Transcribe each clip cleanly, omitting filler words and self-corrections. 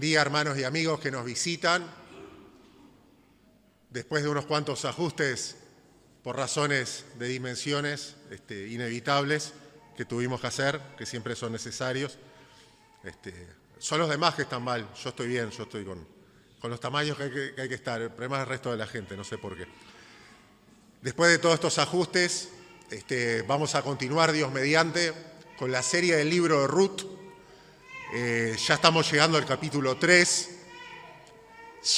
Buen día, hermanos y amigos que nos visitan. Después de unos cuantos ajustes por razones de dimensiones inevitables que tuvimos que hacer, que siempre son necesarios. Son los demás que están mal, yo estoy bien, yo estoy con los tamaños que hay que estar. El problema es el resto de la gente, no sé por qué. Después de todos estos ajustes, vamos a continuar, Dios mediante, con la serie del libro de Ruth. Ya estamos llegando al capítulo 3.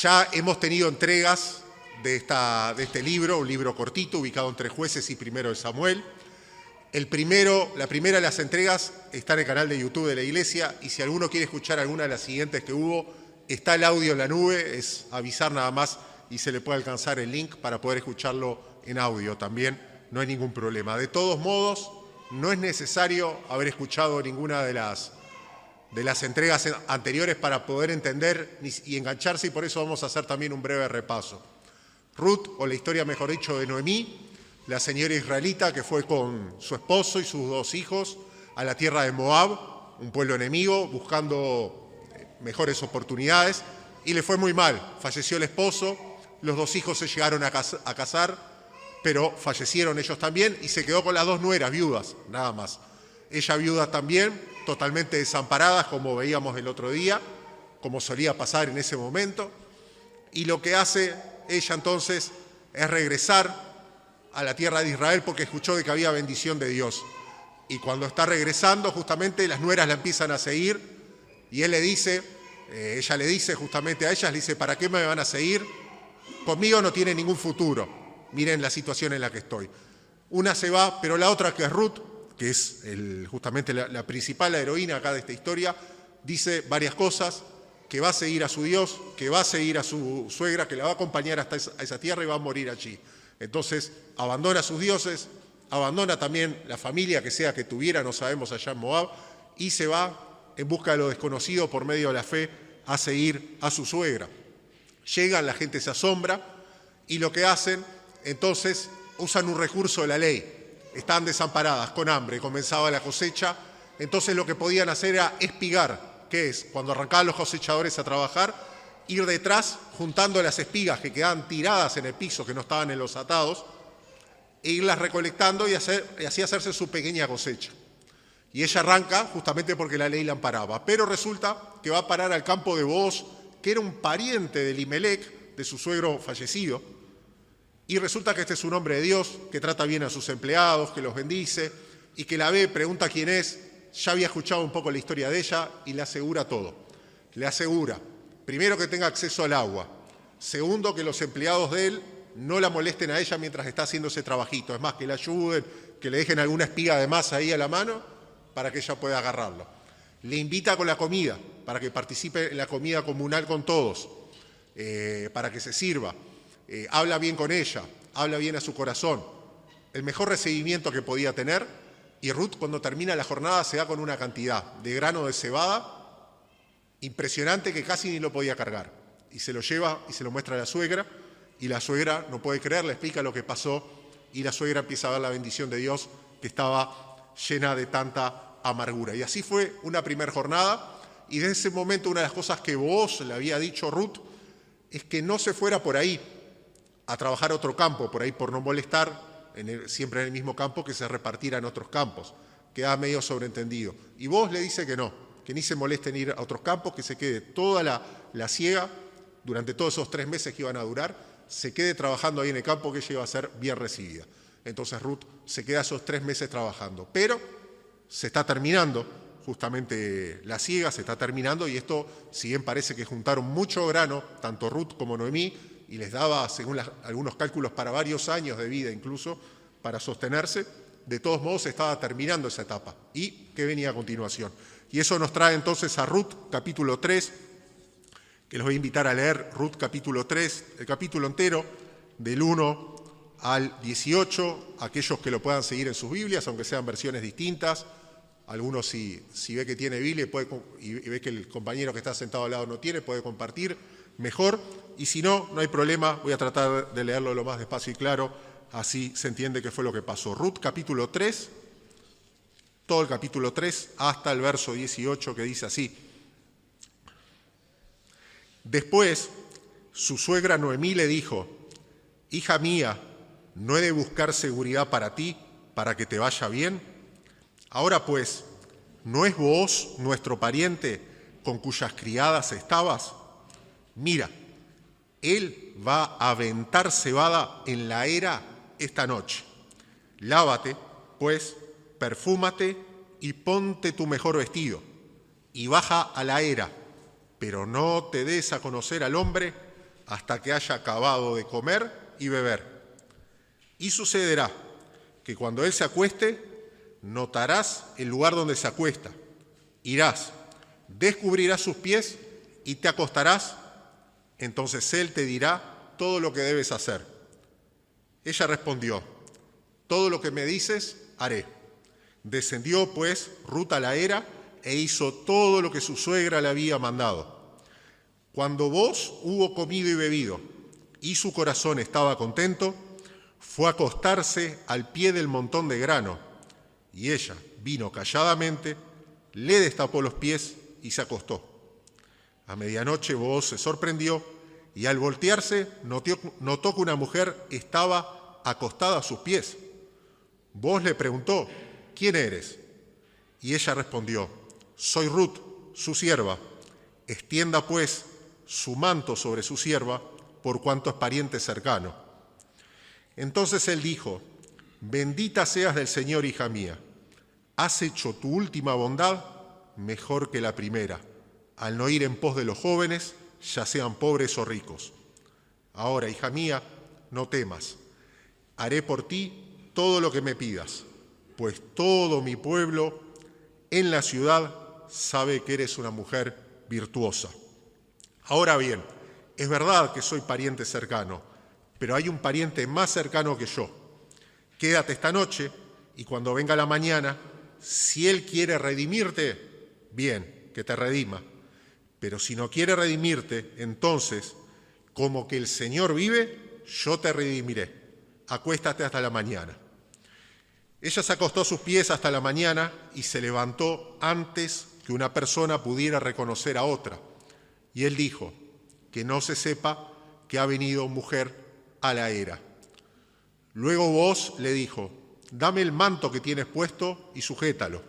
Ya hemos tenido entregas de este libro, un libro cortito, ubicado entre Jueces y Primero de Samuel. La primera de las entregas está en el canal de YouTube de la Iglesia, y si alguno quiere escuchar alguna de las siguientes que hubo, está el audio en la nube, es avisar nada más y se le puede alcanzar el link para poder escucharlo en audio también, no hay ningún problema. De todos modos, no es necesario haber escuchado ninguna de las entregas anteriores para poder entender y engancharse, y por eso vamos a hacer también un breve repaso. Ruth, o la historia, mejor dicho, de Noemí, la señora israelita que fue con su esposo y sus 2 hijos a la tierra de Moab, un pueblo enemigo, buscando mejores oportunidades, y le fue muy mal. Falleció el esposo, los 2 hijos se llegaron a casar, pero fallecieron ellos también, y se quedó con las 2 nueras viudas, nada más. Ella viuda también, totalmente desamparadas, como veíamos el otro día, como solía pasar en ese momento. Y lo que hace ella entonces es regresar a la tierra de Israel porque escuchó de que había bendición de Dios. Y cuando está regresando, justamente las nueras la empiezan a seguir, y ella le dice justamente a ellas, le dice: ¿para qué me van a seguir? Conmigo no tiene ningún futuro. Miren la situación en la que estoy. Una se va, pero la otra, que es Ruth, que es justamente la principal, la heroína acá de esta historia, dice varias cosas: que va a seguir a su Dios, que va a seguir a su suegra, que la va a acompañar hasta esa tierra y va a morir allí. Entonces abandona a sus dioses, abandona también la familia que sea que tuviera, no sabemos, allá en Moab, y se va en busca de lo desconocido por medio de la fe a seguir a su suegra. Llegan, la gente se asombra, y lo que hacen, entonces, usan un recurso de la ley. Estaban desamparadas, con hambre, comenzaba la cosecha, entonces lo que podían hacer era espigar, que es, cuando arrancaban los cosechadores a trabajar, ir detrás juntando las espigas que quedaban tiradas en el piso, que no estaban en los atados, e irlas recolectando y así hacerse su pequeña cosecha. Y ella arranca justamente porque la ley la amparaba, pero resulta que va a parar al campo de Booz, que era un pariente de Elimelec, de su suegro fallecido, y resulta que este es un hombre de Dios, que trata bien a sus empleados, que los bendice, y que la ve, pregunta quién es. Ya había escuchado un poco la historia de ella y le asegura todo. Le asegura, primero, que tenga acceso al agua. Segundo, que los empleados de él no la molesten a ella mientras está haciendo ese trabajito. Es más, que la ayuden, que le dejen alguna espiga de masa ahí a la mano para que ella pueda agarrarlo. Le invita con la comida, para que participe en la comida comunal con todos, para que se sirva. Habla bien con ella, habla bien a su corazón. El mejor recibimiento que podía tener. Y Ruth, cuando termina la jornada, se da con una cantidad de grano de cebada impresionante que casi ni lo podía cargar. Y se lo lleva y se lo muestra a la suegra, y la suegra no puede creer, le explica lo que pasó, y la suegra empieza a ver la bendición de Dios, que estaba llena de tanta amargura. Y así fue una primera jornada, y desde ese momento una de las cosas que Booz le había dicho a Ruth es que no se fuera por ahí a trabajar a otro campo, por ahí, por no molestar, siempre en el mismo campo, que se repartiera en otros campos. Queda medio sobreentendido. Y Booz le dice que no, que ni se moleste en ir a otros campos, que se quede toda la siega, durante todos esos 3 meses que iban a durar, se quede trabajando ahí en el campo, que ella iba a ser bien recibida. Entonces Ruth se queda esos 3 meses trabajando. Pero se está terminando justamente la siega, se está terminando, y esto, si bien parece que juntaron mucho grano, tanto Ruth como Noemí, y les daba, según algunos cálculos, para varios años de vida incluso, para sostenerse, de todos modos estaba terminando esa etapa. ¿Y qué venía a continuación? Y eso nos trae entonces a Ruth, capítulo 3, que los voy a invitar a leer Ruth capítulo 3, el capítulo entero, del 1 al 18, aquellos que lo puedan seguir en sus Biblias, aunque sean versiones distintas. Algunos, si ve que tiene Biblia y ve que el compañero que está sentado al lado no tiene, puede compartir mejor, y si no, no hay problema, voy a tratar de leerlo lo más despacio y claro, así se entiende qué fue lo que pasó. Ruth capítulo 3, todo el capítulo 3 hasta el verso 18, que dice así: Después, su suegra Noemí le dijo: «Hija mía, ¿no he de buscar seguridad para ti, para que te vaya bien? Ahora pues, ¿no es Booz nuestro pariente con cuyas criadas estabas? Mira, él va a aventar cebada en la era esta noche. Lávate, pues, perfúmate y ponte tu mejor vestido, y baja a la era, pero no te des a conocer al hombre hasta que haya acabado de comer y beber. Y sucederá que cuando él se acueste, notarás el lugar donde se acuesta. Irás, descubrirás sus pies y te acostarás. Entonces él te dirá todo lo que debes hacer». Ella respondió: «Todo lo que me dices, haré». Descendió, pues, Rut a la era e hizo todo lo que su suegra le había mandado. Cuando Booz hubo comido y bebido, y su corazón estaba contento, fue a acostarse al pie del montón de grano, y ella vino calladamente, le destapó los pies y se acostó. A medianoche Booz se sorprendió y al voltearse notó que una mujer estaba acostada a sus pies. Booz le preguntó: «¿Quién eres?». Y ella respondió: «Soy Rut, su sierva. Extienda pues su manto sobre su sierva, por cuanto es pariente cercano». Entonces él dijo: «Bendita seas del Señor, hija mía. Has hecho tu última bondad mejor que la primera, al no ir en pos de los jóvenes, ya sean pobres o ricos. Ahora, hija mía, no temas. Haré por ti todo lo que me pidas, pues todo mi pueblo en la ciudad sabe que eres una mujer virtuosa. Ahora bien, es verdad que soy pariente cercano, pero hay un pariente más cercano que yo. Quédate esta noche y cuando venga la mañana, si él quiere redimirte, bien, que te redima. Pero si no quiere redimirte, entonces, como que el Señor vive, yo te redimiré. Acuéstate hasta la mañana». Ella se acostó a sus pies hasta la mañana y se levantó antes que una persona pudiera reconocer a otra. Y él dijo: «Que no se sepa que ha venido mujer a la era». Luego Booz le dijo: «Dame el manto que tienes puesto y sujétalo».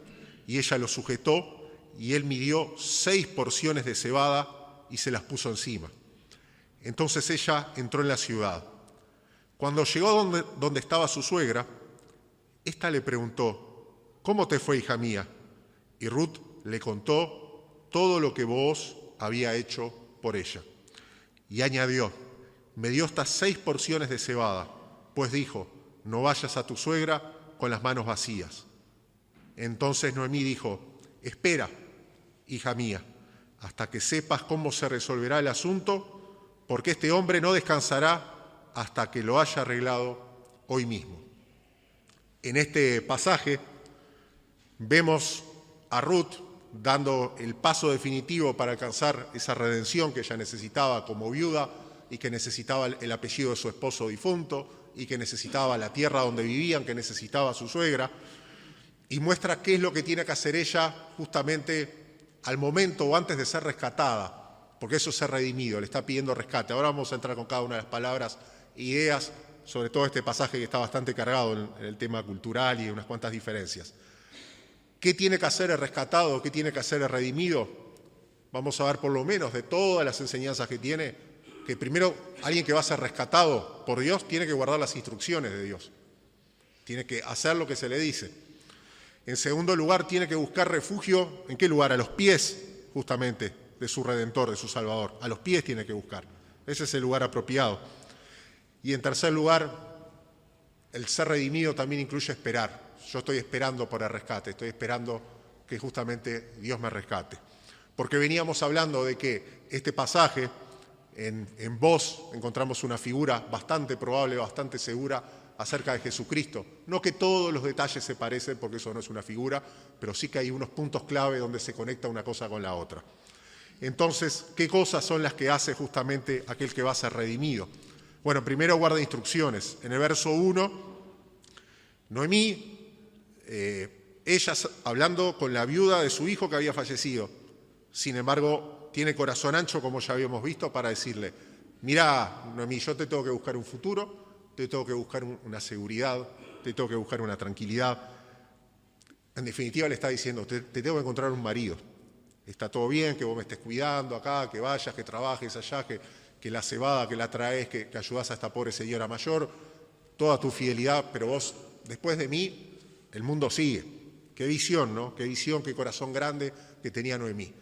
Y ella lo sujetó, y él midió 6 porciones de cebada y se las puso encima. Entonces ella entró en la ciudad. Cuando llegó donde estaba su suegra, ésta le preguntó: «¿Cómo te fue, hija mía?». Y Rut le contó todo lo que Booz había hecho por ella. Y añadió: «Me dio estas 6 porciones de cebada, pues dijo: no vayas a tu suegra con las manos vacías». Entonces Noemí dijo: «Espera, hija mía, hasta que sepas cómo se resolverá el asunto, porque este hombre no descansará hasta que lo haya arreglado hoy mismo». En este pasaje vemos a Rut dando el paso definitivo para alcanzar esa redención que ella necesitaba como viuda y que necesitaba el apellido de su esposo difunto y que necesitaba la tierra donde vivían, que necesitaba su suegra, y muestra qué es lo que tiene que hacer ella justamente al momento o antes de ser rescatada, porque eso es ser redimido, le está pidiendo rescate. Ahora vamos a entrar con cada una de las palabras e ideas sobre todo este pasaje que está bastante cargado en el tema cultural y unas cuantas diferencias. ¿Qué tiene que hacer el rescatado? ¿Qué tiene que hacer el redimido? Vamos a ver por lo menos de todas las enseñanzas que tiene, que primero alguien que va a ser rescatado por Dios tiene que guardar las instrucciones de Dios, tiene que hacer lo que se le dice. En segundo lugar, tiene que buscar refugio, ¿en qué lugar? A los pies, justamente, de su Redentor, de su Salvador. A los pies tiene que buscar. Ese es el lugar apropiado. Y en tercer lugar, el ser redimido también incluye esperar. Yo estoy esperando por el rescate, estoy esperando que justamente Dios me rescate. Porque veníamos hablando de que este pasaje, en Booz encontramos una figura bastante probable, bastante segura acerca de Jesucristo. No que todos los detalles se parecen, porque eso no es una figura, pero sí que hay unos puntos clave donde se conecta una cosa con la otra. Entonces, ¿qué cosas son las que hace justamente aquel que va a ser redimido? Bueno, primero guarda instrucciones. En el verso 1, Noemí, ella hablando con la viuda de su hijo que había fallecido. Sin embargo, tiene corazón ancho, como ya habíamos visto, para decirle, mirá, Noemí, yo te tengo que buscar un futuro, te tengo que buscar una seguridad, te tengo que buscar una tranquilidad. En definitiva le está diciendo, te tengo que encontrar un marido. Está todo bien, que vos me estés cuidando acá, que vayas, que trabajes allá, que la cebada que la traes, que ayudás a esta pobre señora mayor, toda tu fidelidad, pero vos, después de mí, el mundo sigue. Qué visión, ¿no? Qué visión, qué corazón grande que tenía Noemí.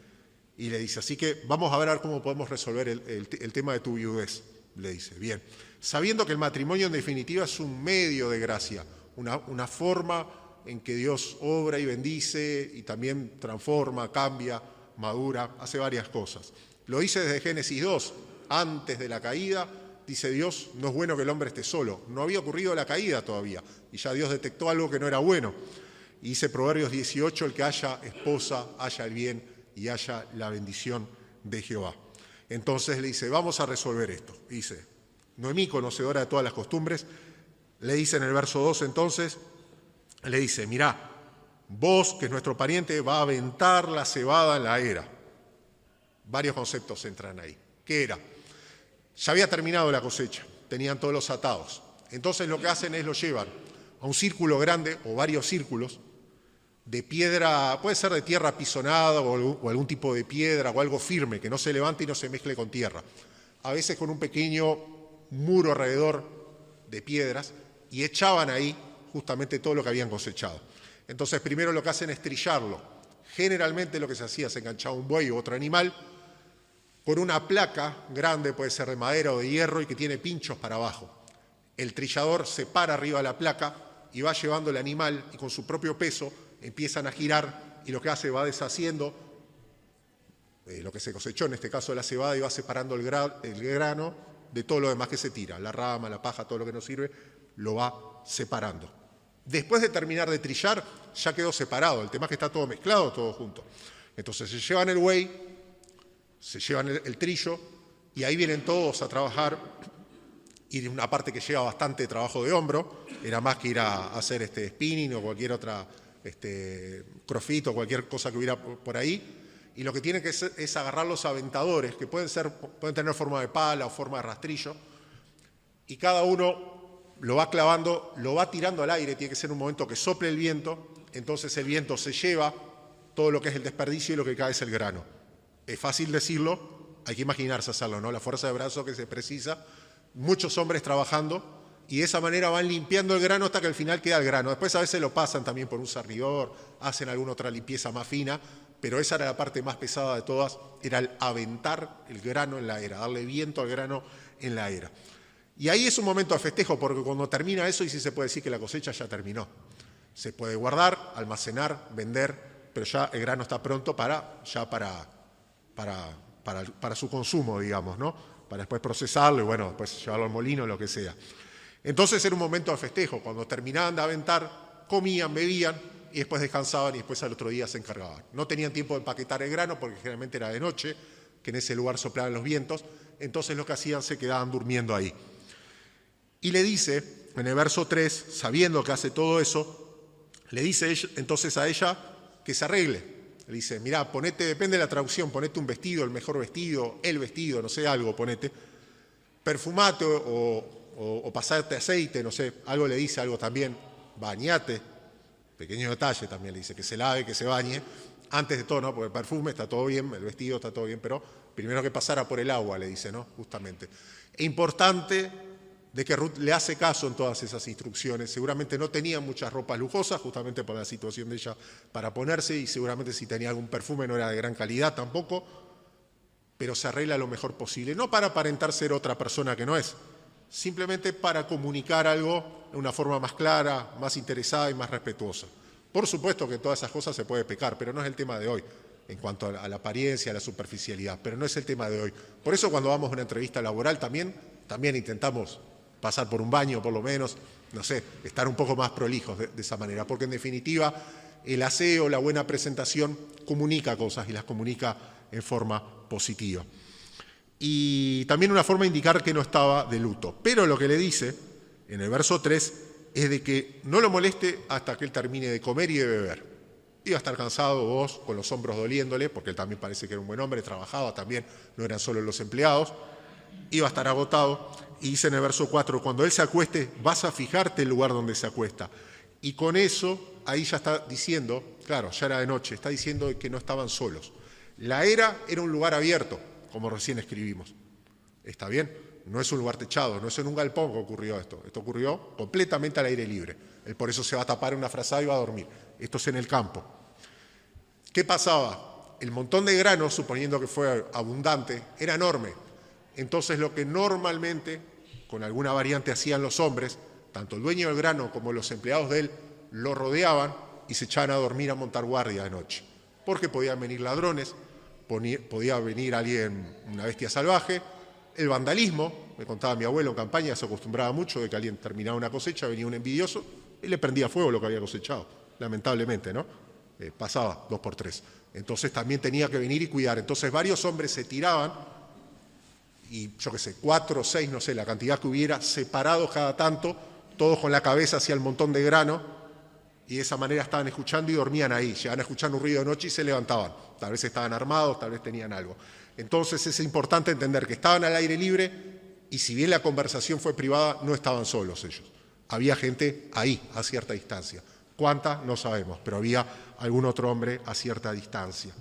Y le dice, así que vamos a ver cómo podemos resolver el tema de tu viudez, le dice. Bien, sabiendo que el matrimonio en definitiva es un medio de gracia, una forma en que Dios obra y bendice y también transforma, cambia, madura, hace varias cosas. Lo dice desde Génesis 2, antes de la caída, dice Dios, no es bueno que el hombre esté solo. No había ocurrido la caída todavía y ya Dios detectó algo que no era bueno. Y dice Proverbios 18, el que haya esposa, haya el bien y haya la bendición de Jehová. Entonces le dice, vamos a resolver esto. Dice, Noemí, conocedora de todas las costumbres, le dice en el verso 2 entonces, le dice, mirá, vos, que es nuestro pariente, va a aventar la cebada en la era. Varios conceptos entran ahí. ¿Qué era? Ya había terminado la cosecha, tenían todos los atados. Entonces lo que hacen es lo llevan a un círculo grande o varios círculos de piedra, puede ser de tierra apisonada o algún tipo de piedra o algo firme que no se levante y no se mezcle con tierra. A veces con un pequeño muro alrededor de piedras y echaban ahí justamente todo lo que habían cosechado. Entonces primero lo que hacen es trillarlo. Generalmente lo que se hacía, se enganchaba un buey u otro animal con una placa grande, puede ser de madera o de hierro, y que tiene pinchos para abajo. El trillador se para arriba de la placa y va llevando el animal y con su propio peso empiezan a girar y lo que hace va deshaciendo lo que se cosechó, en este caso la cebada, y va separando el grano de todo lo demás que se tira, la rama, la paja, todo lo que no sirve, lo va separando. Después de terminar de trillar, ya quedó separado, el tema es que está todo mezclado, todo junto. Entonces se llevan el buey, se llevan el trillo y ahí vienen todos a trabajar, y una parte que lleva bastante trabajo de hombro, era más que ir a hacer spinning o cualquier otra crossfit o cualquier cosa que hubiera por ahí, y lo que tienen que hacer es agarrar los aventadores, que pueden tener forma de pala o forma de rastrillo, y cada uno lo va clavando, lo va tirando al aire, tiene que ser un momento que sople el viento, entonces el viento se lleva todo lo que es el desperdicio y lo que cae es el grano. Es fácil decirlo, hay que imaginarse hacerlo, ¿no? La fuerza de brazo que se precisa, muchos hombres trabajando, y de esa manera van limpiando el grano hasta que al final queda el grano. Después a veces lo pasan también por un sarnidor, hacen alguna otra limpieza más fina, pero esa era la parte más pesada de todas, era el aventar el grano en la era, darle viento al grano en la era. Y ahí es un momento de festejo, porque cuando termina eso, y sí se puede decir que la cosecha ya terminó. Se puede guardar, almacenar, vender, pero ya el grano está pronto para su consumo, digamos, ¿no? Para después procesarlo y, bueno, después llevarlo al molino, lo que sea. Entonces era un momento de festejo. Cuando terminaban de aventar, comían, bebían y después descansaban y después al otro día se encargaban. No tenían tiempo de empaquetar el grano porque generalmente era de noche, que en ese lugar soplaban los vientos. Entonces lo que hacían, se quedaban durmiendo ahí. Y le dice, en el verso 3, sabiendo que hace todo eso, le dice entonces a ella que se arregle. Le dice, mirá, ponete, depende de la traducción, ponete un vestido, el mejor vestido, el vestido, no sé, algo, ponete. Perfumate o pasarte aceite, no sé, algo le dice, algo también, bañate. Pequeño detalle también le dice, que se lave, que se bañe. Antes de todo, ¿no? Porque el perfume está todo bien, el vestido está todo bien, pero primero que pasara por el agua, le dice, ¿no? Justamente. Es importante de que Ruth le hace caso en todas esas instrucciones. Seguramente no tenía muchas ropas lujosas, justamente por la situación de ella para ponerse, y seguramente si tenía algún perfume no era de gran calidad tampoco, pero se arregla lo mejor posible. No para aparentar ser otra persona que no es, simplemente para comunicar algo de una forma más clara, más interesada y más respetuosa. Por supuesto que en todas esas cosas se puede pecar, pero no es el tema de hoy, en cuanto a la apariencia, a la superficialidad, pero no es el tema de hoy. Por eso cuando vamos a una entrevista laboral también intentamos pasar por un baño, por lo menos, no sé, estar un poco más prolijos de esa manera, porque en definitiva el aseo, la buena presentación comunica cosas y las comunica en forma positiva. Y también una forma de indicar que no estaba de luto. Pero lo que le dice en el verso 3 es de que no lo moleste hasta que él termine de comer y de beber. Iba a estar cansado vos, con los hombros doliéndole, porque él también parece que era un buen hombre, trabajaba también, no eran solo los empleados. Iba a estar agotado, y dice en el verso 4, cuando él se acueste, vas a fijarte el lugar donde se acuesta. Y con eso, ahí ya está diciendo, claro, ya era de noche, está diciendo que no estaban solos. La era un lugar abierto, como recién escribimos. ¿Está bien? No es un lugar techado, no es en un galpón que ocurrió esto. Esto ocurrió completamente al aire libre. Él por eso se va a tapar en una frazada y va a dormir. Esto es en el campo. ¿Qué pasaba? El montón de grano, suponiendo que fue abundante, era enorme. Entonces lo que normalmente, con alguna variante, hacían los hombres, tanto el dueño del grano como los empleados de él, lo rodeaban y se echaban a dormir a montar guardia de noche. Porque podían venir ladrones, podía venir alguien, una bestia salvaje, el vandalismo, me contaba mi abuelo en campaña, se acostumbraba mucho de que alguien terminaba una cosecha, venía un envidioso y le prendía fuego lo que había cosechado, lamentablemente, ¿no? Pasaba 2 por 3. Entonces también tenía que venir y cuidar. Entonces varios hombres se tiraban y, yo qué sé, 4 o 6, no sé, la cantidad que hubiera, separados cada tanto, todos con la cabeza hacia el montón de grano, y de esa manera estaban escuchando y dormían ahí. Llegaban a escuchar un ruido de noche y se levantaban. Tal vez estaban armados, tal vez tenían algo. Entonces es importante entender que estaban al aire libre y si bien la conversación fue privada, no estaban solos ellos. Había gente ahí, a cierta distancia. ¿Cuánta? No sabemos, pero había algún otro hombre a cierta distancia.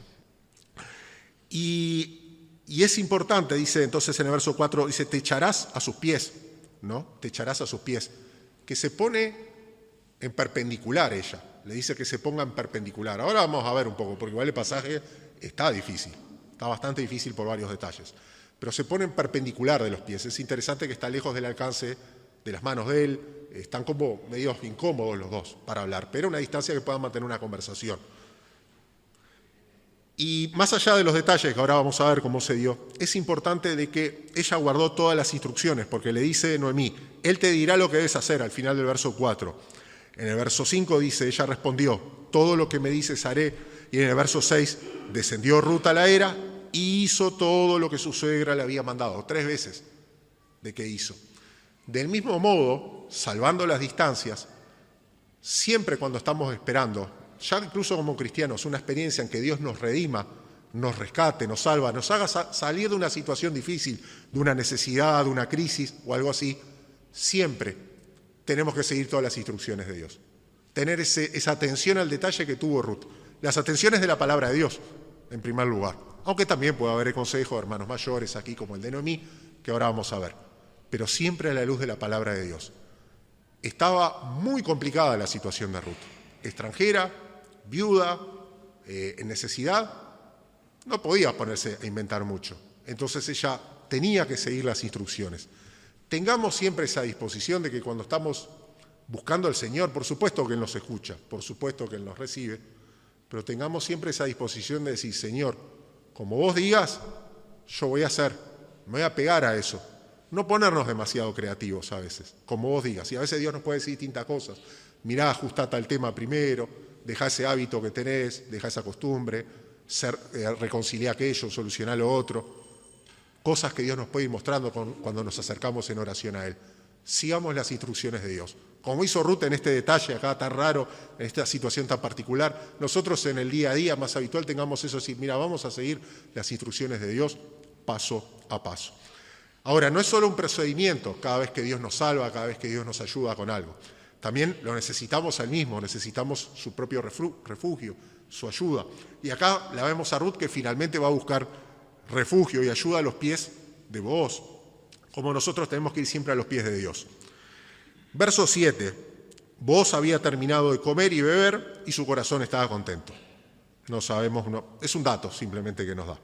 Y es importante, dice entonces en el verso 4, dice, te echarás a sus pies, ¿no? Te echarás a sus pies. Que se pone en perpendicular ella, le dice que se ponga en perpendicular. Ahora vamos a ver un poco, porque igual el pasaje está difícil, está bastante difícil por varios detalles, pero se pone en perpendicular de los pies. Es interesante que está lejos del alcance de las manos de él, están como medio incómodos los dos para hablar, pero a una distancia que puedan mantener una conversación. Y más allá de los detalles, que ahora vamos a ver cómo se dio, es importante de que ella guardó todas las instrucciones, porque le dice Noemí, él te dirá lo que debes hacer, al final del verso 4. En el verso 5 dice, ella respondió, todo lo que me dices haré. Y en el verso 6, descendió Ruth a la era y hizo todo lo que su suegra le había mandado. 3 veces de que hizo. Del mismo modo, salvando las distancias, siempre cuando estamos esperando, ya incluso como cristianos, una experiencia en que Dios nos redima, nos rescate, nos salva, nos haga salir de una situación difícil, de una necesidad, de una crisis o algo así, siempre tenemos que seguir todas las instrucciones de Dios. Tener esa atención al detalle que tuvo Ruth. Las atenciones de la palabra de Dios, en primer lugar. Aunque también puede haber el consejo de hermanos mayores aquí, como el de Noemí, que ahora vamos a ver. Pero siempre a la luz de la palabra de Dios. Estaba muy complicada la situación de Ruth. Extranjera, viuda, en necesidad, no podía ponerse a inventar mucho. Entonces ella tenía que seguir las instrucciones. Tengamos siempre esa disposición de que cuando estamos buscando al Señor, por supuesto que Él nos escucha, por supuesto que Él nos recibe, pero tengamos siempre esa disposición de decir, Señor, como vos digas, yo voy a hacer, me voy a pegar a eso. No ponernos demasiado creativos a veces, como vos digas. Y a veces Dios nos puede decir distintas cosas. Mirá, ajustate al tema primero, dejá ese hábito que tenés, dejá esa costumbre, reconciliá aquello, solucioná lo otro. Cosas que Dios nos puede ir mostrando cuando nos acercamos en oración a Él. Sigamos las instrucciones de Dios. Como hizo Ruth en este detalle acá tan raro, en esta situación tan particular, nosotros en el día a día más habitual tengamos eso, decir, mira, vamos a seguir las instrucciones de Dios paso a paso. Ahora, no es solo un procedimiento cada vez que Dios nos salva, cada vez que Dios nos ayuda con algo. También lo necesitamos a Él mismo, necesitamos su propio refugio, su ayuda. Y acá la vemos a Ruth que finalmente va a buscar refugio y ayuda a los pies de Booz, como nosotros tenemos que ir siempre a los pies de Dios. Verso 7. Booz había terminado de comer y beber y su corazón estaba contento. No sabemos, no, es un dato simplemente que nos da.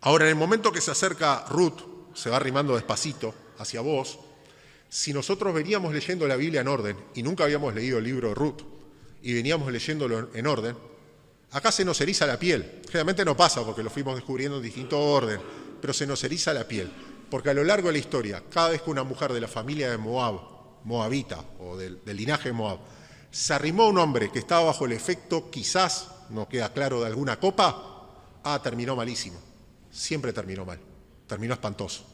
Ahora, en el momento que se acerca Ruth, se va arrimando despacito hacia Booz, si nosotros veníamos leyendo la Biblia en orden y nunca habíamos leído el libro de Ruth y veníamos leyéndolo en orden, acá se nos eriza la piel. Generalmente no pasa porque lo fuimos descubriendo en distinto orden, pero se nos eriza la piel. Porque a lo largo de la historia, cada vez que una mujer de la familia de Moab, moabita o del linaje de Moab, se arrimó a un hombre que estaba bajo el efecto, quizás, no queda claro, de alguna copa, terminó malísimo. Siempre terminó mal, terminó espantoso.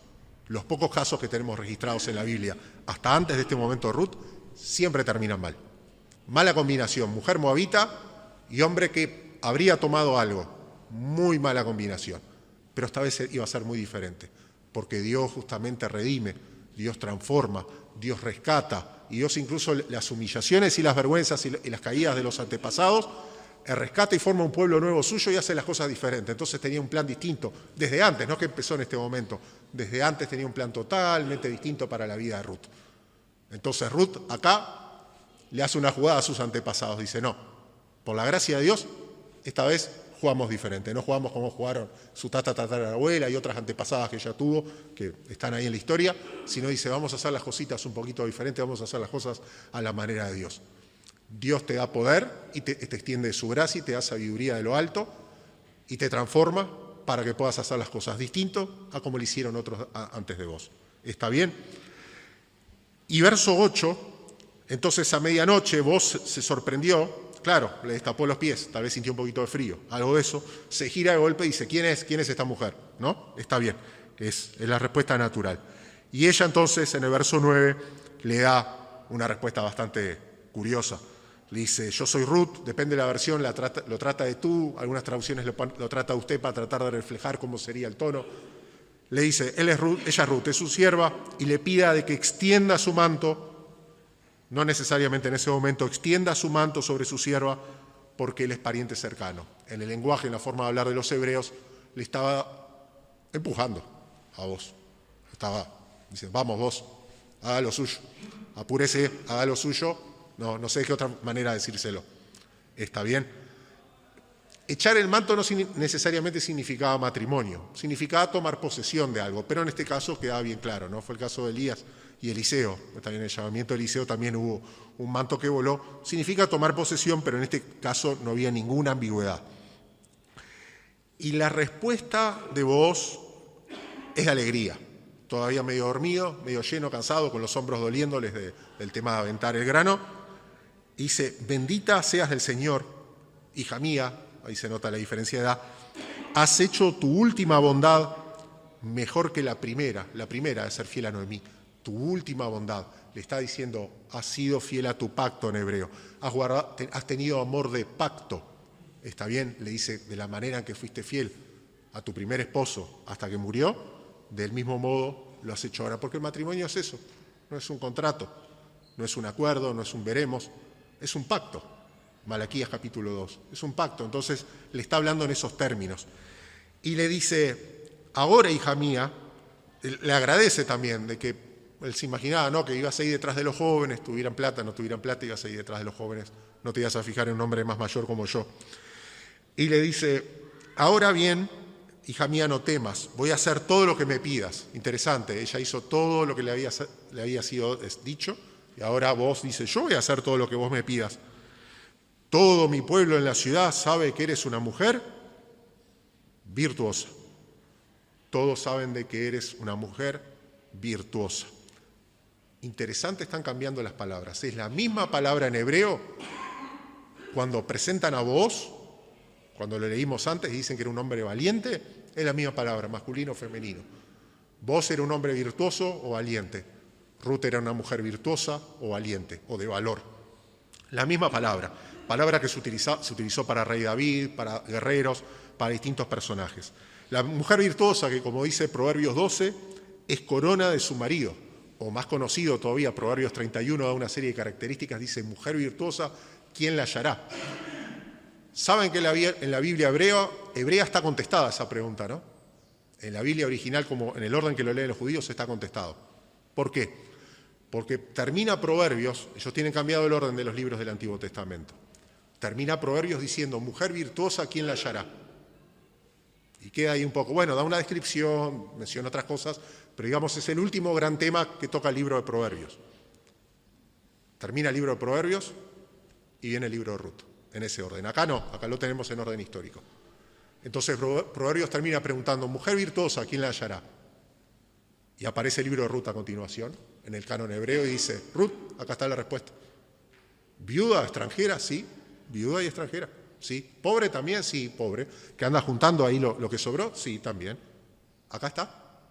Los pocos casos que tenemos registrados en la Biblia, hasta antes de este momento de Ruth, siempre terminan mal. Mala combinación, mujer moabita y hombre que habría tomado algo. Muy mala combinación, pero esta vez iba a ser muy diferente, porque Dios justamente redime, Dios transforma, Dios rescata, y Dios incluso las humillaciones y las vergüenzas y las caídas de los antepasados, rescata y forma un pueblo nuevo suyo y hace las cosas diferentes. Entonces tenía un plan distinto, desde antes, no es que empezó en este momento, desde antes tenía un plan totalmente distinto para la vida de Ruth. Entonces Ruth acá le hace una jugada a sus antepasados, dice, no, por la gracia de Dios, esta vez jugamos diferente, no jugamos como jugaron su tatarabuela y otras antepasadas que ella tuvo, que están ahí en la historia, sino dice, vamos a hacer las cositas un poquito diferentes, vamos a hacer las cosas a la manera de Dios. Dios te da poder y te extiende su gracia y te da sabiduría de lo alto y te transforma para que puedas hacer las cosas distinto a como lo hicieron otros antes de vos. ¿Está bien? Y verso 8, entonces a medianoche vos se sorprendió, claro, le destapó los pies, tal vez sintió un poquito de frío, algo de eso, se gira de golpe y dice, ¿quién es esta mujer? ¿No? Está bien, es la respuesta natural. Y ella entonces en el verso 9 le da una respuesta bastante curiosa. Le dice, yo soy Ruth, depende de la versión, lo trata de tú, algunas traducciones lo trata de usted para tratar de reflejar cómo sería el tono. Le dice, ella es Ruth, es su sierva, y le pida de que extienda su manto, no necesariamente en ese momento, extienda su manto sobre su sierva, porque él es pariente cercano. En el lenguaje, en la forma de hablar de los hebreos, le estaba empujando a vos. Dice, vamos vos, haga lo suyo, apúrese, haga lo suyo. No sé qué otra manera de decírselo. ¿Está bien? Echar el manto no necesariamente significaba matrimonio, significaba tomar posesión de algo, pero en este caso quedaba bien claro, ¿no? Fue el caso de Elías y Eliseo, también el llamamiento de Eliseo también hubo un manto que voló, significa tomar posesión, pero en este caso no había ninguna ambigüedad. Y la respuesta de Booz es de alegría, todavía medio dormido, medio lleno, cansado, con los hombros doliéndoles del tema de aventar el grano. Dice, bendita seas del Señor, hija mía, ahí se nota la diferencia de edad, has hecho tu última bondad mejor que la primera de ser fiel a Noemí, tu última bondad. Le está diciendo, has sido fiel a tu pacto en hebreo, has tenido amor de pacto, ¿está bien? Le dice, de la manera en que fuiste fiel a tu primer esposo hasta que murió, del mismo modo lo has hecho ahora, porque el matrimonio es eso, no es un contrato, no es un acuerdo, no es un veremos, es un pacto. Malaquías capítulo 2, es un pacto, entonces le está hablando en esos términos. Y le dice, ahora hija mía, le agradece también de que él se imaginaba, ¿no?, que ibas a ir detrás de los jóvenes, tuvieran plata, no tuvieran plata, ibas a ir detrás de los jóvenes, no te ibas a fijar en un hombre más mayor como yo. Y le dice, ahora bien, hija mía, no temas, voy a hacer todo lo que me pidas. Interesante, ella hizo todo lo que le había sido dicho, y ahora vos dice, yo voy a hacer todo lo que vos me pidas. Todo mi pueblo en la ciudad sabe que eres una mujer virtuosa. Todos saben de que eres una mujer virtuosa. Interesante, están cambiando las palabras. Es la misma palabra en hebreo cuando presentan a vos, cuando lo leímos antes y dicen que era un hombre valiente, es la misma palabra, masculino o femenino. Vos era un hombre virtuoso o valiente. Ruth era una mujer virtuosa o valiente, o de valor. La misma palabra que se utilizó para rey David, para guerreros, para distintos personajes. La mujer virtuosa, que como dice Proverbios 12, es corona de su marido, o más conocido todavía, Proverbios 31 da una serie de características, dice, mujer virtuosa, ¿quién la hallará? Saben que en la Biblia hebrea está contestada esa pregunta, ¿no? En la Biblia original, como en el orden que lo leen los judíos, está contestado. ¿Por qué? Porque termina Proverbios, ellos tienen cambiado el orden de los libros del Antiguo Testamento. Termina Proverbios diciendo, mujer virtuosa, ¿quién la hallará? Y queda ahí un poco, bueno, da una descripción, menciona otras cosas, pero digamos es el último gran tema que toca el libro de Proverbios. Termina el libro de Proverbios y viene el libro de Ruth, en ese orden. Acá no, acá lo tenemos en orden histórico. Entonces Proverbios termina preguntando, mujer virtuosa, ¿quién la hallará? Y aparece el libro de Ruth a continuación, en el canon hebreo, y dice, Ruth, acá está la respuesta. ¿Viuda, extranjera? Sí, viuda y extranjera. Sí. ¿Pobre también? Sí, pobre. ¿Que anda juntando ahí lo que sobró? Sí, también. Acá está.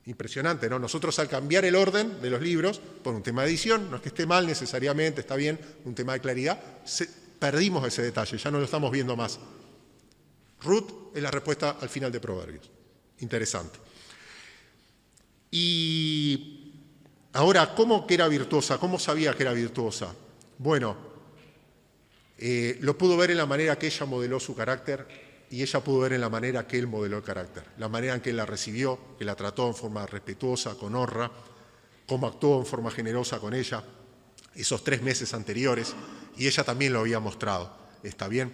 Impresionante, ¿no? Nosotros al cambiar el orden de los libros, por un tema de edición, no es que esté mal necesariamente, está bien, un tema de claridad, perdimos ese detalle, ya no lo estamos viendo más. Ruth es la respuesta al final de Proverbios. Interesante. Y ahora, ¿cómo que era virtuosa? ¿Cómo sabía que era virtuosa? Bueno, lo pudo ver en la manera que ella modeló su carácter y ella pudo ver en la manera que él modeló el carácter, la manera en que él la recibió, que la trató en forma respetuosa, con honra, cómo actuó en forma generosa con ella esos 3 meses anteriores, y ella también lo había mostrado. ¿Está bien?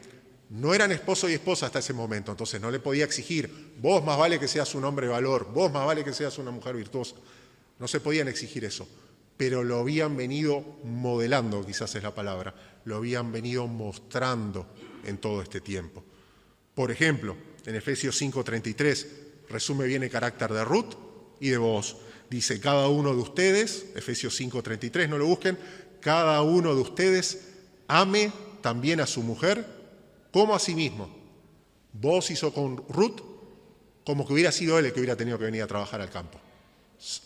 No eran esposo y esposa hasta ese momento, entonces no le podía exigir, vos más vale que seas un hombre de valor, vos más vale que seas una mujer virtuosa. No se podían exigir eso, pero lo habían venido modelando, quizás es la palabra, lo habían venido mostrando en todo este tiempo. Por ejemplo, en Efesios 5:33 resume bien el carácter de Ruth y de Booz. Dice, cada uno de ustedes, Efesios 5:33, no lo busquen, cada uno de ustedes ame también a su mujer como a sí mismo. Booz hizo con Ruth como que hubiera sido él el que hubiera tenido que venir a trabajar al campo.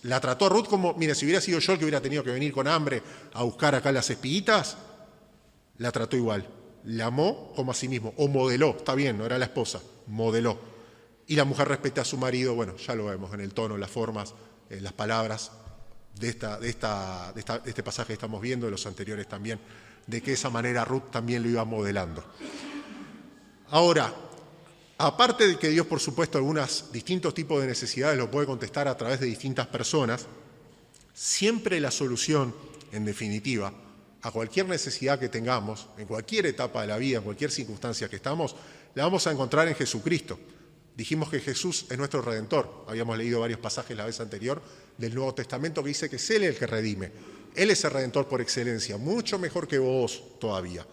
La trató a Ruth como, mire, si hubiera sido yo el que hubiera tenido que venir con hambre a buscar acá las espiguitas, la trató igual. La amó como a sí mismo, o modeló, está bien, no era la esposa, modeló. Y la mujer respeta a su marido, bueno, ya lo vemos en el tono, en las formas, en las palabras de este pasaje que estamos viendo, de los anteriores también, de que de esa manera Ruth también lo iba modelando. Ahora, aparte de que Dios, por supuesto, algunos distintos tipos de necesidades lo puede contestar a través de distintas personas, siempre la solución, en definitiva, a cualquier necesidad que tengamos, en cualquier etapa de la vida, en cualquier circunstancia que estamos, la vamos a encontrar en Jesucristo. Dijimos que Jesús es nuestro Redentor. Habíamos leído varios pasajes la vez anterior del Nuevo Testamento que dice que es Él el que redime. Él es el Redentor por excelencia, mucho mejor que vos todavía.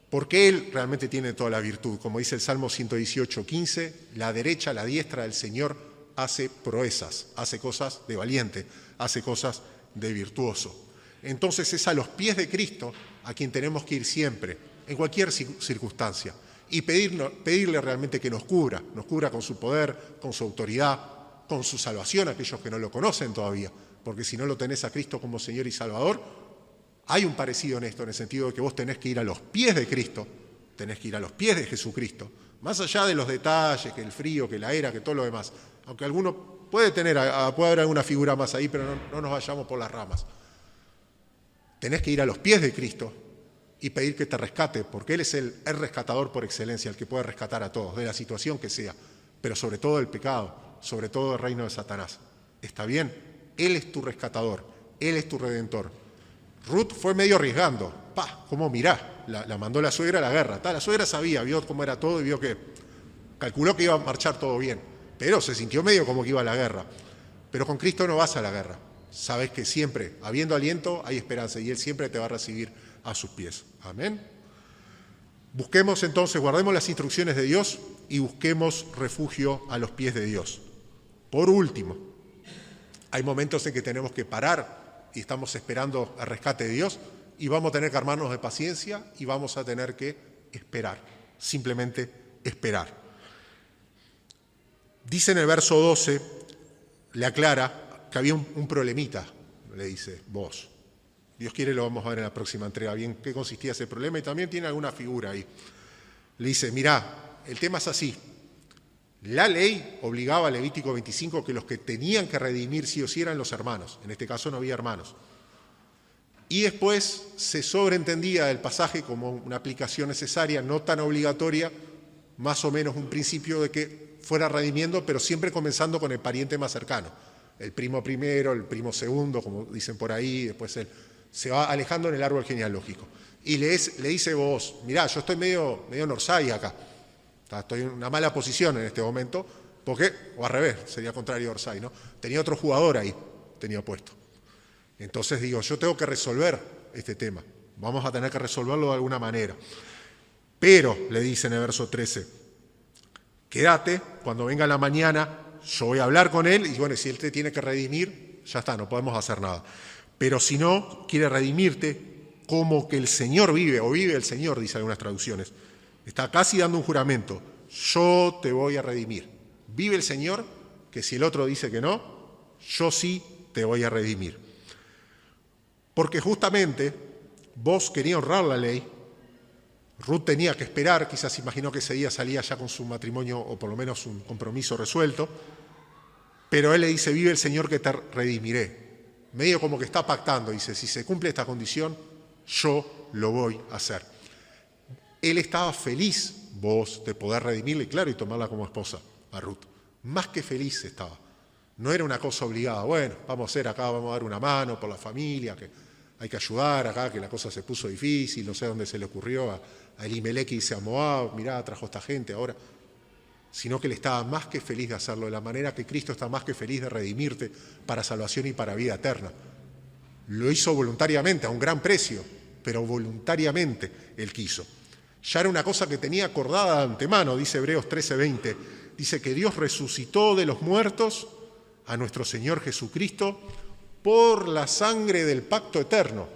Porque Él realmente tiene toda la virtud. Como dice el Salmo 118:15, la derecha, la diestra del Señor hace proezas, hace cosas de valiente, hace cosas de virtuoso. Entonces es a los pies de Cristo a quien tenemos que ir siempre, en cualquier circunstancia, y pedirle realmente que nos cubra con su poder, con su autoridad, con su salvación a aquellos que no lo conocen todavía, porque si no lo tenés a Cristo como Señor y Salvador, hay un parecido en esto, en el sentido de que vos tenés que ir a los pies de Cristo, tenés que ir a los pies de Jesucristo, más allá de los detalles, que el frío, que la era, que todo lo demás, aunque alguno puede haber alguna figura más ahí, pero no nos vayamos por las ramas. Tenés que ir a los pies de Cristo y pedir que te rescate, porque Él es el rescatador por excelencia, el que puede rescatar a todos, de la situación que sea, pero sobre todo del pecado, sobre todo del reino de Satanás. ¿Está bien? Él es tu rescatador, Él es tu redentor. Ruth fue medio arriesgando. ¿Cómo mirá? La mandó la suegra a la guerra. La suegra sabía, vio cómo era todo y vio que calculó que iba a marchar todo bien, pero se sintió medio como que iba a la guerra. Pero con Cristo no vas a la guerra. Sabes que siempre, habiendo aliento, hay esperanza y Él siempre te va a recibir a sus pies. Amén. Busquemos entonces, guardemos las instrucciones de Dios y busquemos refugio a los pies de Dios. Por último, hay momentos en que tenemos que parar y estamos esperando el rescate de Dios y vamos a tener que armarnos de paciencia y vamos a tener que esperar, simplemente esperar. Dice en el verso 12, le aclara que había un problemita, le dice Booz. Dios quiere, lo vamos a ver en la próxima entrega, bien qué consistía ese problema, y también tiene alguna figura ahí. Le dice, mirá, el tema es así. La ley obligaba a Levítico 25 que los que tenían que redimir sí o sí eran los hermanos. En este caso no había hermanos. Y después se sobreentendía el pasaje como una aplicación necesaria, no tan obligatoria, más o menos un principio de que fuera redimiendo, pero siempre comenzando con el pariente más cercano. El primo primero, el primo segundo, como dicen por ahí, después él se va alejando en el árbol genealógico. Y le dice Booz, mirá, yo estoy medio Norsay acá, estoy en una mala posición en este momento, porque, o al revés, sería contrario a Orsay, ¿no? Tenía otro jugador ahí, tenía puesto. Entonces digo, yo tengo que resolver este tema, vamos a tener que resolverlo de alguna manera. Pero, le dice en el verso 13, quédate, cuando venga la mañana, yo voy a hablar con él y bueno, si él te tiene que redimir, ya está, no podemos hacer nada. Pero si no quiere redimirte, como que el Señor vive, o vive el Señor, dice algunas traducciones, está casi dando un juramento, yo te voy a redimir. Vive el Señor, que si el otro dice que no, yo sí te voy a redimir. Porque justamente vos querías honrar la ley Ruth tenía que esperar, quizás imaginó que ese día salía ya con su matrimonio o por lo menos un compromiso resuelto, pero él le dice, vive el Señor que te redimiré. Medio como que está pactando, dice, si se cumple esta condición, yo lo voy a hacer. Él estaba feliz, vos, de poder redimirle, claro, y tomarla como esposa a Ruth. Más que feliz estaba. No era una cosa obligada, bueno, vamos a hacer acá, vamos a dar una mano por la familia, que hay que ayudar acá, que la cosa se puso difícil, no sé dónde se le ocurrió a Elimelech y dice a Moab, mirá, trajo esta gente ahora. Sino que él estaba más que feliz de hacerlo, de la manera que Cristo está más que feliz de redimirte para salvación y para vida eterna. Lo hizo voluntariamente, a un gran precio, pero voluntariamente él quiso. Ya era una cosa que tenía acordada de antemano, dice Hebreos 13:20, dice que Dios resucitó de los muertos a nuestro Señor Jesucristo por la sangre del pacto eterno.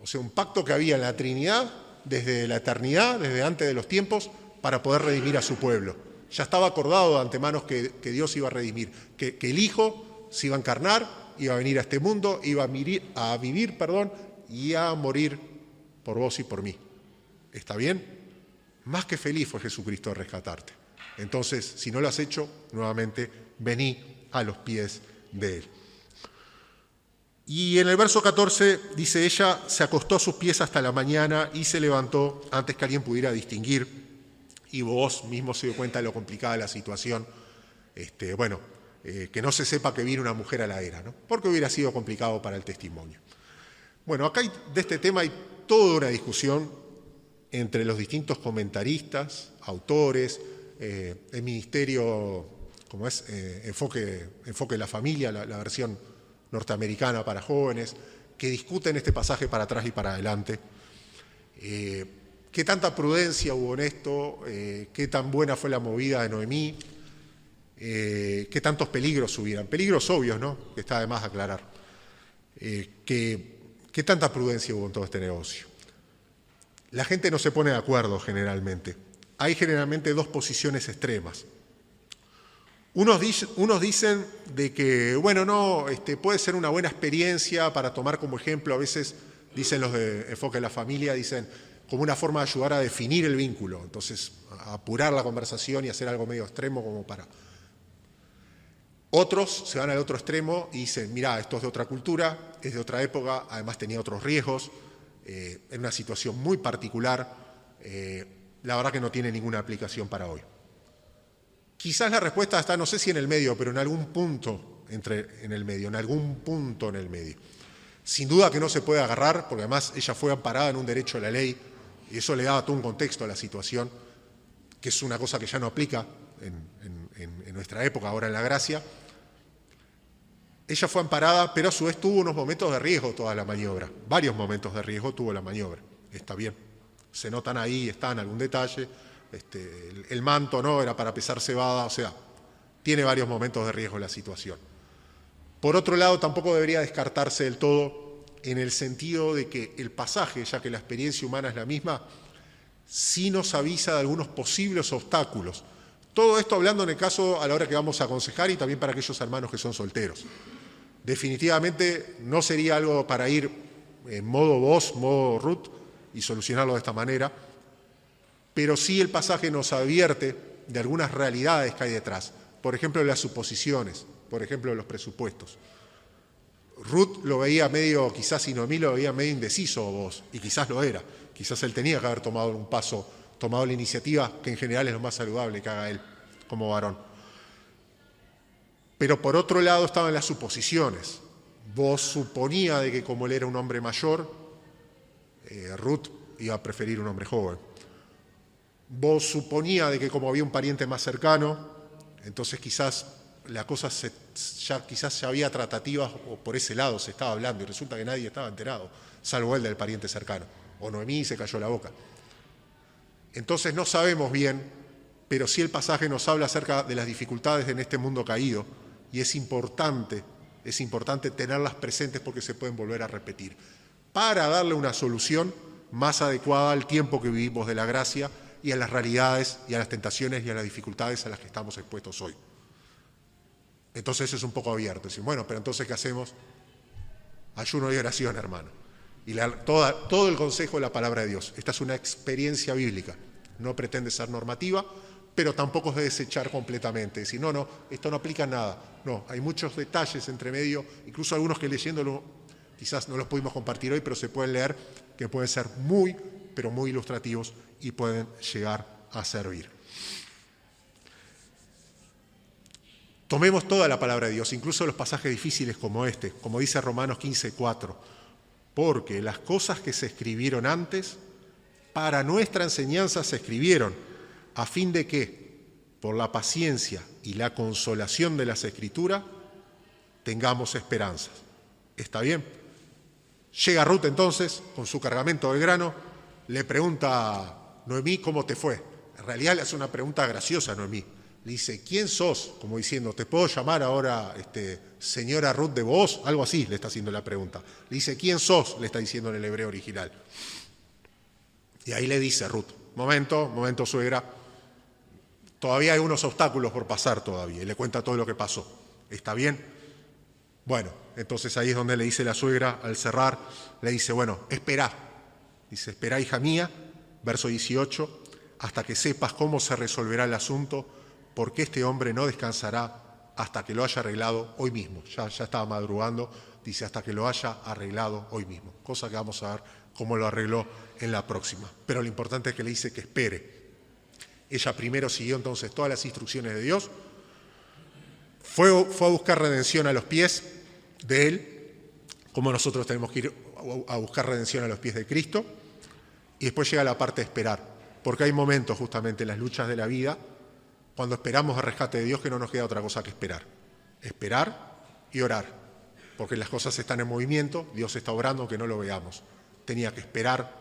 O sea, un pacto que había en la Trinidad desde la eternidad, desde antes de los tiempos, para poder redimir a su pueblo. Ya estaba acordado de antemano que Dios iba a redimir, que el Hijo se iba a encarnar, iba a venir a este mundo, iba a vivir, y a morir por vos y por mí. ¿Está bien? Más que feliz fue Jesucristo de rescatarte. Entonces, si no lo has hecho, nuevamente, vení a los pies de Él. Y en el verso 14 dice, ella se acostó a sus pies hasta la mañana y se levantó antes que alguien pudiera distinguir. Y vos mismo se dio cuenta de lo complicada de la situación, que no se sepa que viene una mujer a la era, ¿no? Porque hubiera sido complicado para el testimonio. Bueno, acá de este tema hay toda una discusión entre los distintos comentaristas, autores, el ministerio, Enfoque de la Familia, la versión norteamericana para jóvenes, que discuten este pasaje para atrás y para adelante. ¿Qué tanta prudencia hubo en esto? ¿Qué tan buena fue la movida de Noemí? ¿Qué tantos peligros hubieran? Peligros obvios, ¿no? Que está de más aclarar. ¿Qué tanta prudencia hubo en todo este negocio? La gente no se pone de acuerdo generalmente. Hay generalmente dos posiciones extremas. Unos dicen de que, puede ser una buena experiencia para tomar como ejemplo, a veces dicen los de Enfoque de la Familia, dicen como una forma de ayudar a definir el vínculo, entonces a apurar la conversación y hacer algo medio extremo como para... Otros se van al otro extremo y dicen, mirá, esto es de otra cultura, es de otra época, además tenía otros riesgos, en una situación muy particular, la verdad que no tiene ninguna aplicación para hoy. Quizás la respuesta está, no sé si en el medio, pero en algún punto en el medio. Sin duda que no se puede agarrar, porque además ella fue amparada en un derecho de la ley, y eso le daba todo un contexto a la situación, que es una cosa que ya no aplica en nuestra época, ahora en la gracia. Ella fue amparada, pero a su vez tuvo unos momentos de riesgo toda la maniobra. Varios momentos de riesgo tuvo la maniobra. Está bien. Se notan ahí, está en algún detalle. El manto no era para pesar cebada, o sea, tiene varios momentos de riesgo la situación. Por otro lado, tampoco debería descartarse del todo en el sentido de que el pasaje, ya que la experiencia humana es la misma, sí nos avisa de algunos posibles obstáculos. Todo esto hablando en el caso a la hora que vamos a aconsejar y también para aquellos hermanos que son solteros. Definitivamente no sería algo para ir en modo vos, modo Ruth, y solucionarlo de esta manera, pero sí el pasaje nos advierte de algunas realidades que hay detrás. Por ejemplo, las suposiciones, por ejemplo, los presupuestos. Ruth lo veía medio, quizás y Noemí lo veía medio indeciso vos, y quizás lo era. Quizás él tenía que haber tomado un paso, tomado la iniciativa, que en general es lo más saludable que haga él como varón. Pero por otro lado estaban las suposiciones. Vos suponía de que como él era un hombre mayor, Ruth iba a preferir un hombre joven. Vos suponía de que como había un pariente más cercano, entonces quizás la cosa quizás ya había tratativas o por ese lado se estaba hablando y resulta que nadie estaba enterado, salvo él del pariente cercano. O Noemí se cayó la boca. Entonces no sabemos bien, pero sí el pasaje nos habla acerca de las dificultades en este mundo caído y es importante tenerlas presentes porque se pueden volver a repetir para darle una solución más adecuada al tiempo que vivimos de la gracia y a las realidades y a las tentaciones y a las dificultades a las que estamos expuestos hoy. Entonces eso es un poco abierto. Decir, bueno, pero entonces ¿qué hacemos? Ayuno y oración, hermano. Y todo el consejo de la palabra de Dios. Esta es una experiencia bíblica. No pretende ser normativa, pero tampoco es de desechar completamente. Decir, no, esto no aplica a nada. No, hay muchos detalles entre medio, incluso algunos que leyéndolo quizás no los pudimos compartir hoy, pero se pueden leer, que pueden ser muy, pero muy ilustrativos y pueden llegar a servir. Tomemos toda la palabra de Dios, incluso los pasajes difíciles como este, como dice Romanos 15:4, porque las cosas que se escribieron antes, para nuestra enseñanza se escribieron, a fin de que, por la paciencia y la consolación de las Escrituras, tengamos esperanzas. ¿Está bien? Llega Ruth entonces, con su cargamento de grano, le pregunta a Noemí cómo te fue. En realidad le hace una pregunta graciosa a Noemí. Le dice, ¿quién sos? Como diciendo, ¿te puedo llamar ahora señora Ruth de vos? Algo así le está haciendo la pregunta. Le dice, ¿quién sos? Le está diciendo en el hebreo original. Y ahí le dice Ruth, momento, suegra, todavía hay unos obstáculos por pasar todavía. Y le cuenta todo lo que pasó. ¿Está bien? Bueno, entonces ahí es donde le dice la suegra, al cerrar, le dice, bueno, esperá. Dice, esperá, hija mía, verso 18, hasta que sepas cómo se resolverá el asunto, porque este hombre no descansará hasta que lo haya arreglado hoy mismo. Ya estaba madrugando, dice, hasta que lo haya arreglado hoy mismo. Cosa que vamos a ver cómo lo arregló en la próxima. Pero lo importante es que le dice que espere. Ella primero siguió entonces todas las instrucciones de Dios, fue a buscar redención a los pies de Él, como nosotros tenemos que ir a buscar redención a los pies de Cristo, y después llega la parte de esperar, porque hay momentos justamente en las luchas de la vida, cuando esperamos el rescate de Dios, que no nos queda otra cosa que esperar y orar, porque las cosas están en movimiento, Dios está obrando aunque no lo veamos. Tenía que esperar,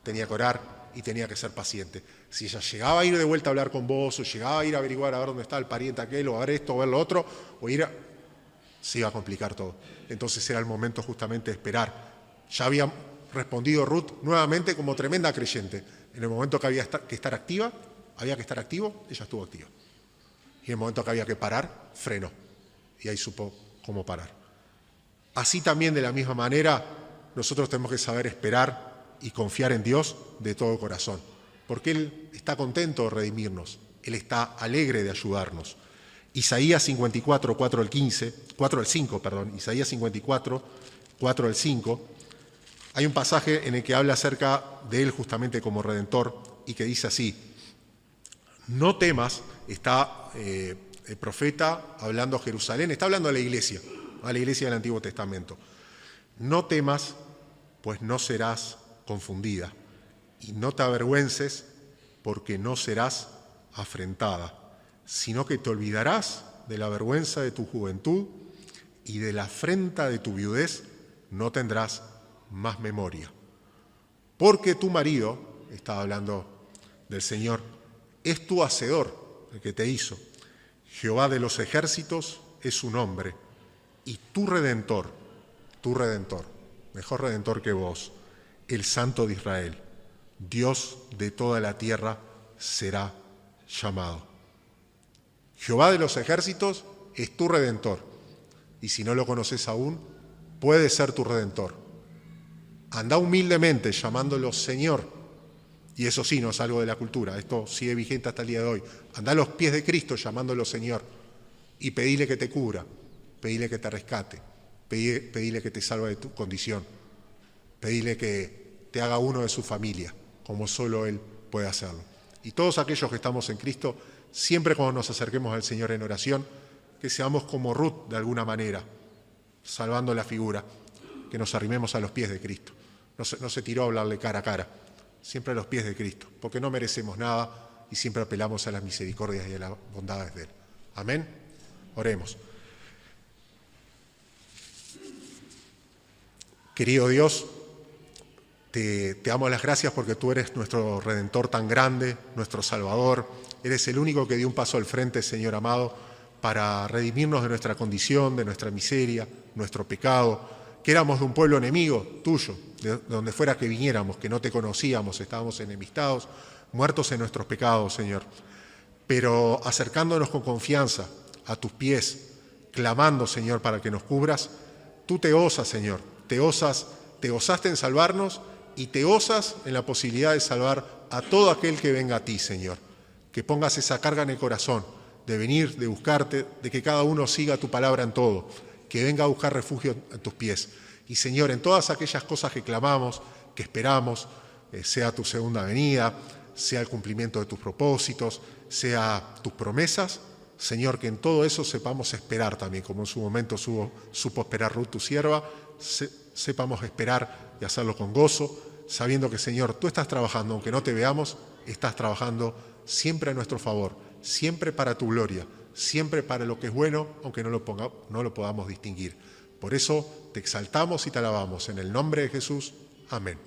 tenía que orar y tenía que ser paciente. Si ella llegaba a ir de vuelta a hablar con vos, o llegaba a ir a averiguar a ver dónde está el pariente aquel, o a ver esto, o ver lo otro, se iba a complicar todo. Entonces era el momento justamente de esperar. Ya había respondido Ruth nuevamente como tremenda creyente. En el momento que había que estar activo, ella estuvo activa. Y en el momento que había que parar, frenó. Y ahí supo cómo parar. Así también, de la misma manera, nosotros tenemos que saber esperar y confiar en Dios de todo corazón. Porque Él está contento de redimirnos. Él está alegre de ayudarnos. Isaías 54, 4 al 5, Isaías 54, 4 al 5, hay un pasaje en el que habla acerca de Él justamente como Redentor y que dice así, no temas, está el profeta hablando a Jerusalén, está hablando a la iglesia del Antiguo Testamento, no temas, pues no serás confundida, y no te avergüences, porque no serás afrentada, sino que te olvidarás de la vergüenza de tu juventud y de la afrenta de tu viudez no tendrás más memoria. Porque tu marido, estaba hablando del Señor, es tu hacedor, el que te hizo. Jehová de los ejércitos es su nombre, y tu redentor, mejor redentor que vos, el Santo de Israel, Dios de toda la tierra, será llamado. Jehová de los ejércitos es tu redentor, y si no lo conoces aún, puede ser tu redentor. Anda humildemente llamándolo Señor, y eso sí, no es algo de la cultura, esto sigue vigente hasta el día de hoy. Anda a los pies de Cristo llamándolo Señor, y pedile que te cubra, pedile que te rescate, pedile que te salve de tu condición, pedile que te haga uno de su familia, como solo Él puede hacerlo. Y todos aquellos que estamos en Cristo, siempre cuando nos acerquemos al Señor en oración, que seamos como Ruth de alguna manera, salvando la figura, que nos arrimemos a los pies de Cristo. No se tiró a hablarle cara a cara, siempre a los pies de Cristo, porque no merecemos nada y siempre apelamos a las misericordias y a las bondades de Él. Amén. Oremos. Querido Dios, te damos las gracias porque tú eres nuestro Redentor tan grande, nuestro Salvador. Eres el único que dio un paso al frente, Señor amado, para redimirnos de nuestra condición, de nuestra miseria, nuestro pecado, que éramos de un pueblo enemigo tuyo, de donde fuera que viniéramos, que no te conocíamos, estábamos enemistados, muertos en nuestros pecados, Señor. Pero acercándonos con confianza a tus pies, clamando, Señor, para que nos cubras, tú te osas, Señor, te osas te gozaste en salvarnos y te gozas en la posibilidad de salvar a todo aquel que venga a ti, Señor. Que pongas esa carga en el corazón de venir, de buscarte, de que cada uno siga tu palabra en todo, que venga a buscar refugio en tus pies. Y Señor, en todas aquellas cosas que clamamos, que esperamos, sea tu segunda venida, sea el cumplimiento de tus propósitos, sea tus promesas, Señor, que en todo eso sepamos esperar también, como en su momento supo esperar Ruth, tu sierva, sepamos esperar y hacerlo con gozo, sabiendo que, Señor, tú estás trabajando, aunque no te veamos, estás trabajando siempre a nuestro favor, siempre para tu gloria, siempre para lo que es bueno, aunque no lo podamos distinguir. Por eso te exaltamos y te alabamos. En el nombre de Jesús. Amén.